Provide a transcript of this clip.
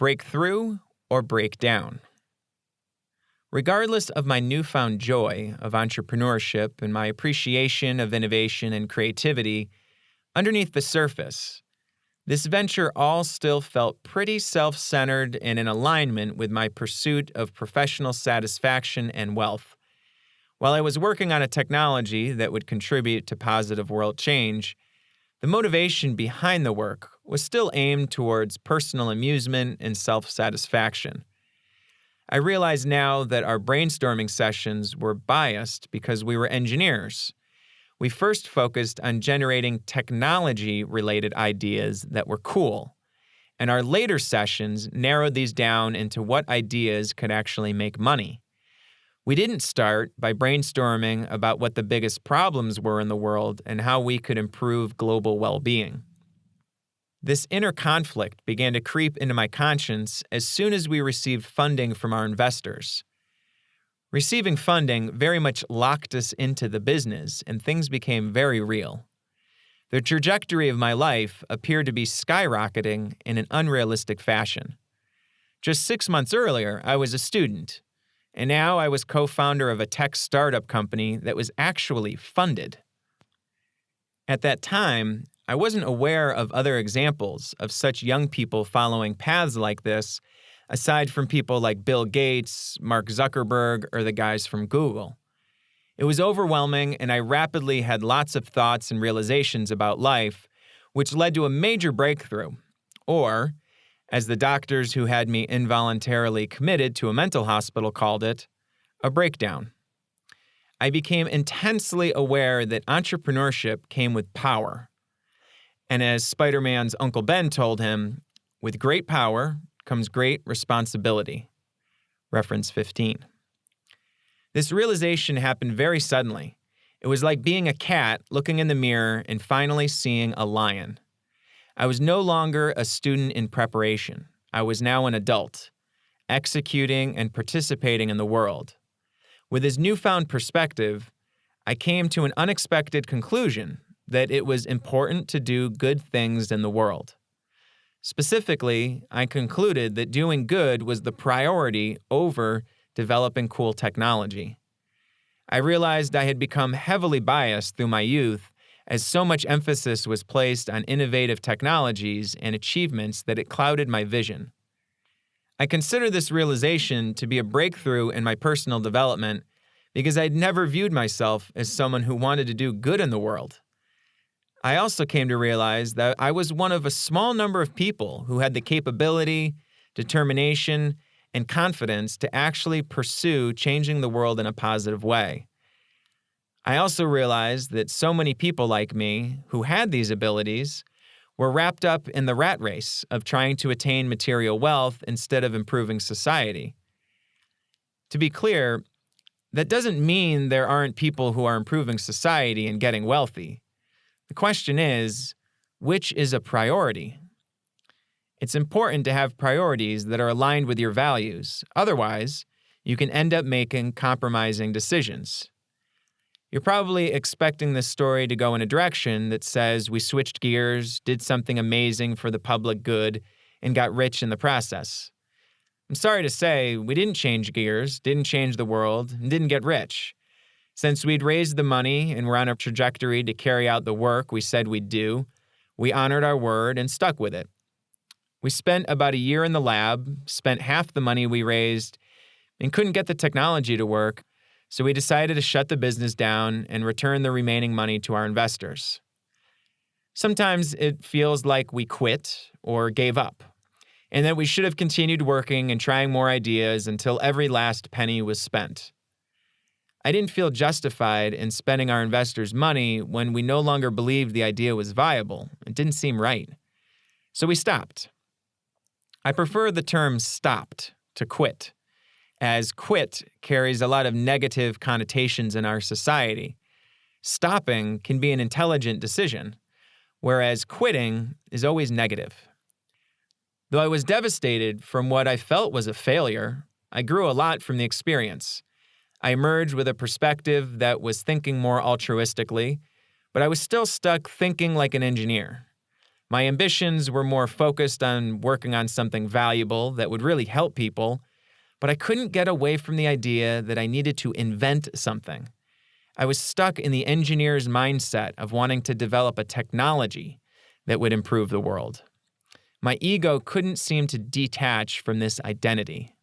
break through or break down. Regardless of my newfound joy of entrepreneurship and my appreciation of innovation and creativity, underneath the surface, this venture all still felt pretty self-centered and in alignment with my pursuit of professional satisfaction and wealth. While I was working on a technology that would contribute to positive world change, the motivation behind the work was still aimed towards personal amusement and self-satisfaction. I realize now that our brainstorming sessions were biased because we were engineers. We first focused on generating technology-related ideas that were cool, and our later sessions narrowed these down into what ideas could actually make money. We didn't start by brainstorming about what the biggest problems were in the world and how we could improve global well-being. This inner conflict began to creep into my conscience as soon as we received funding from our investors. Receiving funding very much locked us into the business, and things became very real. The trajectory of my life appeared to be skyrocketing in an unrealistic fashion. Just 6 months earlier, I was a student, and now I was co-founder of a tech startup company that was actually funded. At that time, I wasn't aware of other examples of such young people following paths like this, aside from people like Bill Gates, Mark Zuckerberg, or the guys from Google. It was overwhelming, and I rapidly had lots of thoughts and realizations about life, which led to a major breakthrough, or, as the doctors who had me involuntarily committed to a mental hospital called it, a breakdown. I became intensely aware that entrepreneurship came with power. And as Spider-Man's Uncle Ben told him, with great power comes great responsibility. Reference 15. This realization happened very suddenly. It was like being a cat looking in the mirror and finally seeing a lion. I was no longer a student in preparation. I was now an adult, executing and participating in the world. With his newfound perspective, I came to an unexpected conclusion that it was important to do good things in the world. Specifically, I concluded that doing good was the priority over developing cool technology. I realized I had become heavily biased through my youth as so much emphasis was placed on innovative technologies and achievements that it clouded my vision. I consider this realization to be a breakthrough in my personal development because I'd never viewed myself as someone who wanted to do good in the world. I also came to realize that I was one of a small number of people who had the capability, determination, and confidence to actually pursue changing the world in a positive way. I also realized that so many people like me who had these abilities were wrapped up in the rat race of trying to attain material wealth instead of improving society. To be clear, that doesn't mean there aren't people who are improving society and getting wealthy. The question is, which is a priority? It's important to have priorities that are aligned with your values. Otherwise, you can end up making compromising decisions. You're probably expecting this story to go in a direction that says we switched gears, did something amazing for the public good, and got rich in the process. I'm sorry to say, we didn't change gears, didn't change the world, and didn't get rich. Since we'd raised the money and were on a trajectory to carry out the work we said we'd do, we honored our word and stuck with it. We spent about a year in the lab, spent half the money we raised, and couldn't get the technology to work, so we decided to shut the business down and return the remaining money to our investors. Sometimes it feels like we quit or gave up, and that we should have continued working and trying more ideas until every last penny was spent. I didn't feel justified in spending our investors' money when we no longer believed the idea was viable. It didn't seem right. So we stopped. I prefer the term stopped to quit, as quit carries a lot of negative connotations in our society. Stopping can be an intelligent decision, whereas quitting is always negative. Though I was devastated from what I felt was a failure, I grew a lot from the experience. I emerged with a perspective that was thinking more altruistically, but I was still stuck thinking like an engineer. My ambitions were more focused on working on something valuable that would really help people, but I couldn't get away from the idea that I needed to invent something. I was stuck in the engineer's mindset of wanting to develop a technology that would improve the world. My ego couldn't seem to detach from this identity.